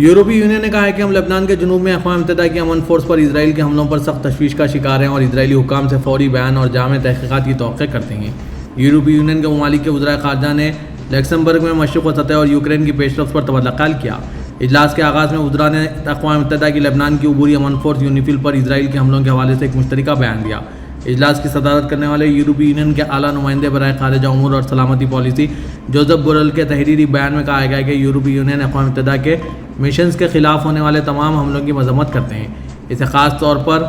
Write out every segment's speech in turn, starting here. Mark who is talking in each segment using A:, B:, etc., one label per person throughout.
A: یورپی یونین نے کہا ہے کہ ہم لبنان کے جنوب میں اقوام متحدہ کی امن فورس پر اسرائیل کے حملوں پر سخت تشویش کا شکار ہیں اور اسرائیلی حکام سے فوری بیان اور جامع تحقیقات کی توقع کرتے ہیں۔ یورپی یونین کے ممالک کے وزرائے خارجہ نے لکسمبرگ میں مشرق و سطح اور یوکرین کی پیش رفت پر تبادلہ خیال کیا۔ اجلاس کے آغاز میں وزراء نے اقوام متحدہ کی لبنان کی عبوری امن فورس یونیفل پر اسرائیل کے حملوں کے حوالے سے ایک مشترکہ بیان دیا۔ اجلاس کی صدارت کرنے والے یورپی یونین کے اعلیٰ نمائندے برائے خارجہ امور اور سلامتی پالیسی جوزف بورل کے تحریری بیان میں کہا گیا کہ یورپی یونین اقوام متحدہ کے مشنز کے خلاف ہونے والے تمام حملوں کی مذمت کرتے ہیں۔ اسے خاص طور پر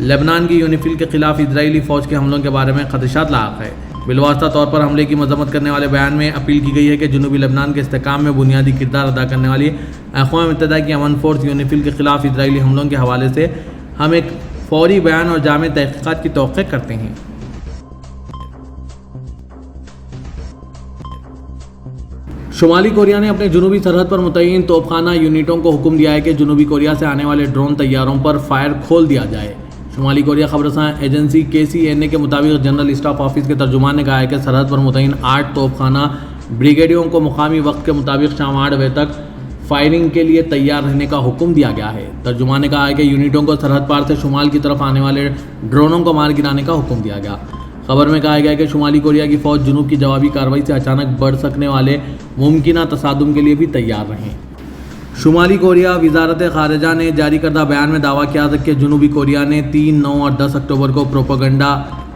A: لبنان کی یونیفل کے خلاف اسرائیلی فوج کے حملوں کے بارے میں خدشات لاحق ہے۔ بالواسطہ طور پر حملے کی مذمت کرنے والے بیان میں اپیل کی گئی ہے کہ جنوبی لبنان کے استحکام میں بنیادی کردار ادا کرنے والی اقوام متحدہ کی امن فورس یونیفل کے خلاف اسرائیلی حملوں کے حوالے سے ہم ایک فوری بیان اور جامع تحقیقات کی توقع کرتے ہیں۔ شمالی کوریا نے اپنے جنوبی سرحد پر متعین توپ خانہ یونٹوں کو حکم دیا ہے کہ جنوبی کوریا سے آنے والے ڈرون طیاروں پر فائر کھول دیا جائے۔ شمالی کوریا خبررساں ایجنسی KCNA کے مطابق جنرل اسٹاف آفس کے ترجمان نے کہا ہے کہ سرحد پر متعین 8 توپ خانہ بریگیڈیوں کو مقامی وقت کے مطابق شام 8 بجے تک فائرنگ کے لیے تیار رہنے کا حکم دیا گیا ہے۔ ترجمان نے کہا ہے کہ یونٹوں کو سرحد پار سے شمال کی طرف آنے والے ڈرونوں کو مار گرانے کا حکم دیا گیا۔ خبر میں کہا گیا کہ شمالی کوریا کی فوج جنوب کی جوابی کارروائی سے اچانک بڑھ سکنے والے ممکنہ تصادم کے لیے بھی تیار رہیں۔ شمالی کوریا وزارت خارجہ نے جاری کردہ بیان میں دعویٰ کیا تھا کہ جنوبی کوریا نے 3، 9 اور 10 اکتوبر کو پروپیگنڈا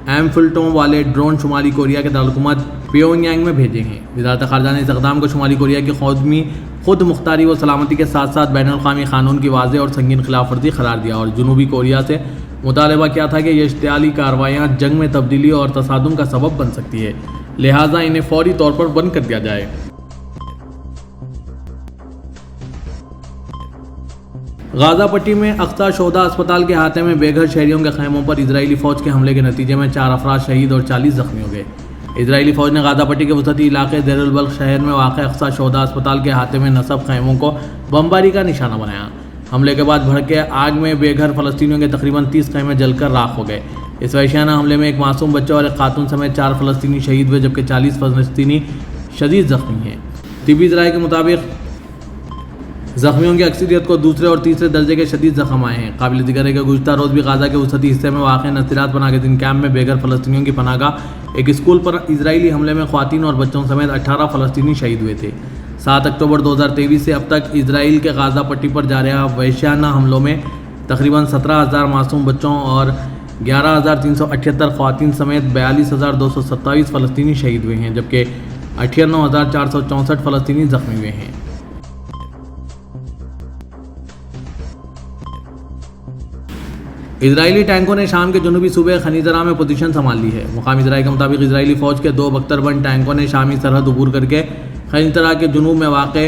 A: ایمفلٹوں والے ڈرون شمالی کوریا کے دارالحکومت پیونگ یانگ میں بھیجے ہیں۔ وزارت خارجہ نے اس اقدام کو شمالی کوریا کی خود مختاری و سلامتی کے ساتھ ساتھ بین الاقوامی قانون کی واضح اور سنگین خلاف ورزی قرار دیا اور جنوبی کوریا سے مطالبہ کیا تھا کہ یہ اشتعالی کارروائیاں جنگ میں تبدیلی اور تصادم کا سبب بن سکتی ہے، لہٰذا انہیں فوری طور پر بند کر دیا جائے۔ غازہ پٹی میں اقصی شہداء اسپتال کے احاطے میں بے گھر شہریوں کے خیموں پر اسرائیلی فوج کے حملے کے نتیجے میں 4 افراد شہید اور 40 زخمی ہو گئے۔ اسرائیلی فوج نے غازہ پٹی کے وسطی علاقے دیر البلخ شہر میں واقع اقصی شہداء اسپتال کے احاطے میں نصب خیموں کو بمباری کا نشانہ بنایا۔ حملے کے بعد بھڑکے آگ میں بے گھر فلسطینیوں کے تقریباً 30 خیمے جل کر راکھ ہو گئے۔ اس وحشیانہ حملے میں ایک معصوم بچہ اور ایک خاتون سمیت 4 فلسطینی شہید ہوئے جبکہ 40 فلسطینی شدید زخمی ہیں۔ طبی ذرائع کے مطابق زخمیوں کی اکثریت کو دوسرے اور تیسرے درجے کے شدید زخم آئے ہیں۔ قابل ذکر ہے کہ گزشتہ روز بھی غازہ کے وسطی حصے میں واقع نصیرات پناہ گزین کیمپ میں بے گھر فلسطینیوں کی پناہ گاہ ایک اسکول پر اسرائیلی حملے میں خواتین اور بچوں سمیت 18 فلسطینی شہید ہوئے تھے۔ 7 اکتوبر 2023 سے اب تک اسرائیل کے غازہ پٹی پر جاری وحشیانہ حملوں میں تقریباً 17,000 معصوم بچوں اور 11,378 خواتین سمیت 42,227 فلسطینی شہید ہوئے ہیں جبکہ 98,464 فلسطینی زخمی ہوئے ہیں۔ اسرائیلی ٹینکوں نے شام کے جنوبی صوبے خنیزرہ میں پوزیشن سنبھال لی ہے۔ مقامی ذرائع کے مطابق اسرائیلی فوج کے 2 بختربند ٹینکوں نے شامی سرحد عبور کر کے خنیزرہ کے جنوب میں واقع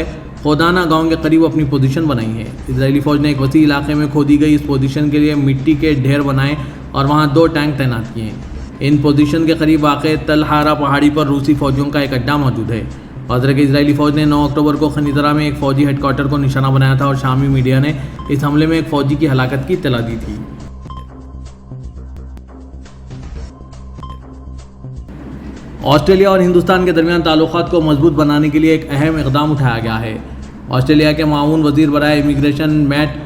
A: خودانہ گاؤں کے قریب اپنی پوزیشن بنائی ہے۔ اسرائیلی فوج نے ایک وسیع علاقے میں کھودی گئی اس پوزیشن کے لیے مٹی کے ڈھیر بنائے اور وہاں 2 ٹینک تعینات کیے ہیں۔ ان پوزیشن کے قریب واقع تل ہارا پہاڑی پر روسی فوجیوں کا ایک اڈہ موجود ہے۔ واضح کہ اسرائیلی فوج نے 9 اکتوبر کو خنیزرہ میں ایک فوجی ہیڈ کوارٹر کو نشانہ بنایا تھا اور شامی میڈیا نے اس حملے میں ایک فوجی کی ہلاکت کی اطلاع دی تھی۔ آسٹریلیا اور ہندوستان کے درمیان تعلقات کو مضبوط بنانے کے لیے ایک اہم اقدام اٹھایا گیا ہے۔ آسٹریلیا کے معاون وزیر برائے امیگریشن میٹ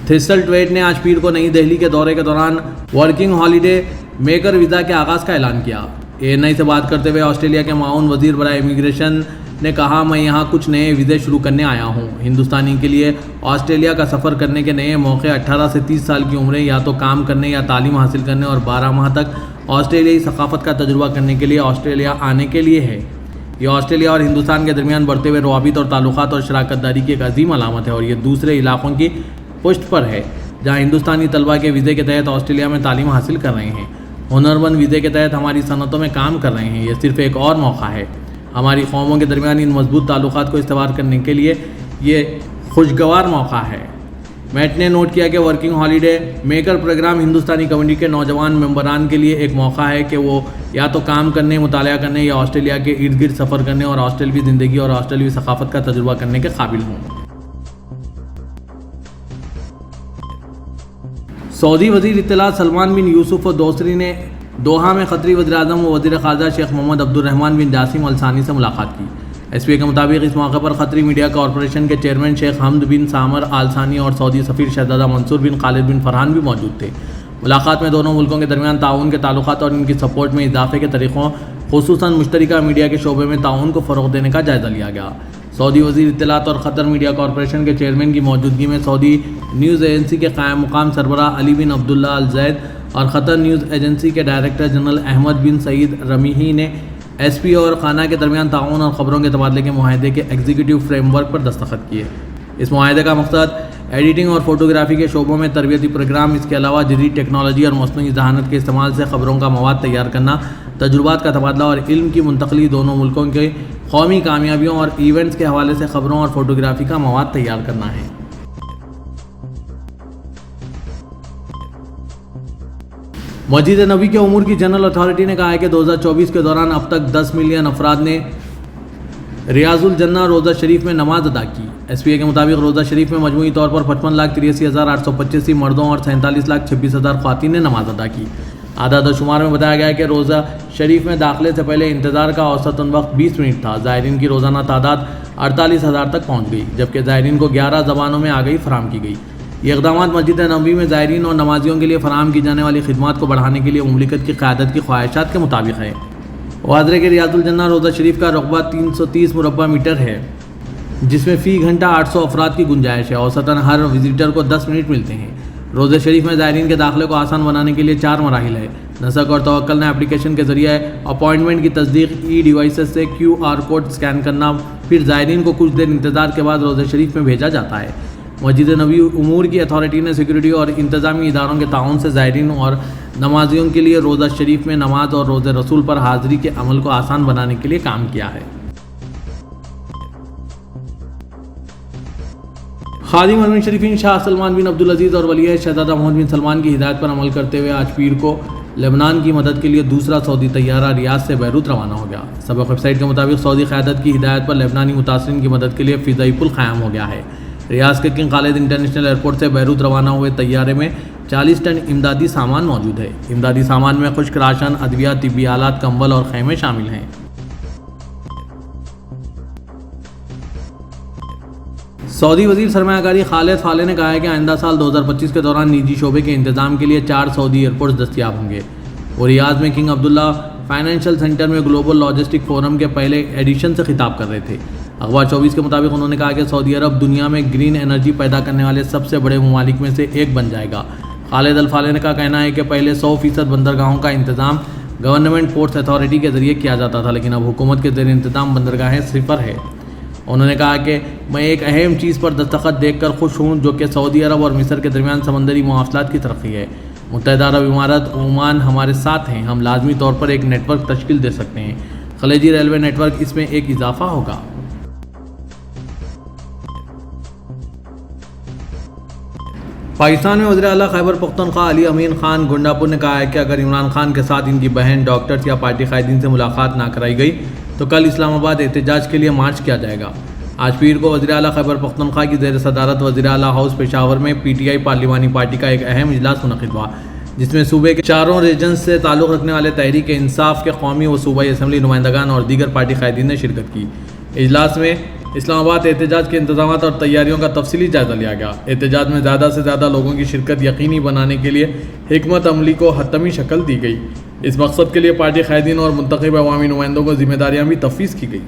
A: تھسلٹویٹ نے آج پیر کو نئی دہلی کے دورے کے دوران ورکنگ ہالیڈے میکر ویزا کے آغاز کا اعلان کیا۔ ANI سے بات کرتے ہوئے آسٹریلیا کے معاون وزیر برائے امیگریشن نے کہا، میں یہاں کچھ نئے ویزے شروع کرنے آیا ہوں۔ ہندوستانی کے لیے آسٹریلیا کا سفر کرنے کے نئے موقع 18 سے 30 سال کی عمریں یا تو کام کرنے یا تعلیم حاصل کرنے اور 12 ماہ تک آسٹریلیائی ثقافت کا تجربہ کرنے کے لیے آسٹریلیا آنے کے لیے ہے۔ یہ آسٹریلیا اور ہندوستان کے درمیان بڑھتے ہوئے روابط اور تعلقات اور شراکت داری کی ایک عظیم علامت ہے اور یہ دوسرے علاقوں کی پشت پر ہے جہاں ہندوستانی طلبہ کے ویزے کے تحت آسٹریلیا میں تعلیم حاصل کر رہے ہیں، ہنرمند ویزے کے تحت ہماری صنعتوں میں کام کر رہے ہیں۔ یہ صرف ایک اور موقع ہے ہماری قوموں کے درمیان ان مضبوط تعلقات کو استوار کرنے کے لیے، یہ خوشگوار موقع ہے۔ میٹ نے نوٹ کیا کہ ورکنگ ہالیڈے میکر پروگرام ہندوستانی کمیونٹی کے نوجوان ممبران کے لیے ایک موقع ہے کہ وہ یا تو کام کرنے، مطالعہ کرنے یا آسٹریلیا کے ارد گرد سفر کرنے اور آسٹریلوی زندگی اور آسٹریلوی ثقافت کا تجربہ کرنے کے قابل ہوں۔ سعودی وزیر اطلاع سلمان بن یوسف الدوسری نے دوحہ میں قطری وزیر اعظم و وزیر خارجہ شیخ محمد عبد الرحمن بن جاسم ال ثانی سے ملاقات کی۔ ایس پی اے کے مطابق اس موقع پر قطری میڈیا کارپوریشن کے چیئرمین شیخ حمد بن سامر آل ثانی اور سعودی سفیر شہزادہ منصور بن خالد بن فرحان بھی موجود تھے۔ ملاقات میں دونوں ملکوں کے درمیان تعاون کے تعلقات اور ان کی سپورٹ میں اضافے کے طریقوں خصوصاً مشترکہ میڈیا کے شعبے میں تعاون کو فروغ دینے کا جائزہ لیا گیا۔ سعودی وزیر اطلاعات اور قطر میڈیا کارپوریشن کے چیئرمین کی موجودگی میں سعودی نیوز ایجنسی کے قائم مقام سربراہ علی بن عبداللہ الزید اور قطر نیوز ایجنسی کے ڈائریکٹر جنرل احمد بن سعید رمیحی نے ایس پی اور خانہ کے درمیان تعاون اور خبروں کے تبادلے کے معاہدے کے ایگزیکٹو فریم ورک پر دستخط کیے۔ اس معاہدے کا مقصد ایڈیٹنگ اور فوٹوگرافی کے شعبوں میں تربیتی پروگرام، اس کے علاوہ جدید ٹیکنالوجی اور مصنوعی ذہانت کے استعمال سے خبروں کا مواد تیار کرنا، تجربات کا تبادلہ اور علم کی منتقلی، دونوں ملکوں کے قومی کامیابیوں اور ایونٹس کے حوالے سے خبروں اور فوٹوگرافی کا مواد تیار کرنا ہے۔ مسجد نبوی کے امور کی جنرل اتھارٹی نے کہا ہے کہ 2024 کے دوران اب تک 10 ملین افراد نے ریاض الجنہ روضہ شریف میں نماز ادا کی۔ ایس پی اے کے مطابق روضہ شریف میں مجموعی طور پر 55,83,885 مردوں اور 47,26,000 خواتین نے نماز ادا کی۔ اعداد و شمار میں بتایا گیا ہے کہ روضہ شریف میں داخلے سے پہلے انتظار کا اوسطاً وقت 20 منٹ تھا۔ زائرین کی روزانہ تعداد 48,000 تک پہنچ گئی، جبکہ زائرین کو 11 زبانوں میں آگہی فراہم کی گئی۔ یہ اقدامات مسجد نبوی میں زائرین اور نمازیوں کے لیے فراہم کی جانے والی خدمات کو بڑھانے کے لیے مملکت کی قیادت کی خواہشات کے مطابق ہے۔ واضح ہے کہ ریاض الجنہ روضہ شریف کا رقبہ 330 مربع میٹر ہے، جس میں فی گھنٹہ 800 افراد کی گنجائش ہے۔ اوسطاً ہر وزیٹر کو 10 منٹ ملتے ہیں۔ روضہ شریف میں زائرین کے داخلے کو آسان بنانے کے لیے 4 مراحل ہے۔ نسک اور توکل نے اپلیکیشن کے ذریعے اپائنٹمنٹ کی تصدیق، ای ڈیوائسز سے QR کوڈ اسکین کرنا، پھر زائرین کو کچھ دیر انتظار کے بعد روضہ شریف میں بھیجا جاتا ہے۔ مسجد نبوی امور کی اتھارٹی نے سیکورٹی اور انتظامی اداروں کے تعاون سے زائرین اور نمازیوں کے لیے روضہ شریف میں نماز اور روضہ رسول پر حاضری کے عمل کو آسان بنانے کے لیے کام کیا ہے۔ خادم حرمین شریفین شاہ سلمان بن عبدالعزیز اور ولی عہد شہزادہ محمد بن سلمان کی ہدایت پر عمل کرتے ہوئے آج پیر کو لبنان کی مدد کے لیے دوسرا سعودی طیارہ ریاض سے بیروت روانہ ہو گیا۔ سابق ویب سائٹ کے مطابق سعودی قیادت کی ہدایت پر لبنانی متاثرین کی مدد کے لیے فضائی پل قائم ہو گیا ہے۔ ریاض کے کنگ خالد انٹرنیشنل ایئرپورٹ سے بیروت روانہ ہوئے طیارے میں 40 ٹن امدادی سامان موجود ہے۔ امدادی سامان میں خشک راشن، ادویات، طبی آلات، کمبل اور خیمے شامل ہیں۔ سعودی وزیر سرمایہ کاری خالد فالح نے کہا ہے کہ آئندہ سال 2025 کے دوران نجی شعبے کے انتظام کے لیے 4 سعودی ایئرپورٹس دستیاب ہوں گے۔ وہ ریاض میں کنگ عبداللہ فائنینشل سینٹر میں گلوبل لاجسٹک فورم کے پہلے ایڈیشن سے خطاب کر رہے تھے۔ اخبار 24 کے مطابق انہوں نے کہا کہ سعودی عرب دنیا میں گرین انرجی پیدا کرنے والے سب سے بڑے ممالک میں سے ایک بن جائے گا۔ خالد الفالح کا کہنا ہے کہ پہلے 100% بندرگاہوں کا انتظام گورنمنٹ پورٹس اتھارٹی کے ذریعے کیا جاتا تھا، لیکن اب حکومت کے زیر انتظام بندرگاہیں 0 ہے۔ انہوں نے کہا کہ میں ایک اہم چیز پر دستخط دیکھ کر خوش ہوں، جو کہ سعودی عرب اور مصر کے درمیان سمندری مواصلات کی ترقی ہے۔ متحدہ عرب امارات عمان ہمارے ساتھ ہیں، ہم لازمی طور پر ایک نیٹ ورک تشکیل دے سکتے ہیں۔ خلیجی ریلوے نیٹ ورک اس میں ایک اضافہ ہوگا۔ پاکستان میں وزیر اعلیٰ خیبر پختونخوا علی امین خان گنڈاپور نے کہا ہے کہ اگر عمران خان کے ساتھ ان کی بہن ڈاکٹرز یا پارٹی قائدین سے ملاقات نہ کرائی گئی تو کل اسلام آباد احتجاج کے لیے مارچ کیا جائے گا۔ آج پیر کو وزیر اعلیٰ خیبر پختونخوا کی زیر صدارت وزیر اعلیٰ ہاؤس پشاور میں PTI پارلیمانی پارٹی کا ایک اہم اجلاس منعقد ہوا، جس میں صوبے کے 4 ریجنز سے تعلق رکھنے والے تحریک انصاف کے قومی و صوبائی اسمبلی نمائندگان اور دیگر پارٹی قائدین نے شرکت کی۔ اجلاس میں اسلام آباد احتجاج کے انتظامات اور تیاریوں کا تفصیلی جائزہ لیا گیا۔ احتجاج میں زیادہ سے زیادہ لوگوں کی شرکت یقینی بنانے کے لیے حکمت عملی کو حتمی شکل دی گئی۔ اس مقصد کے لیے پارٹی قائدین اور منتخب عوامی نمائندوں کو ذمہ داریاں بھی تفویض کی گئی۔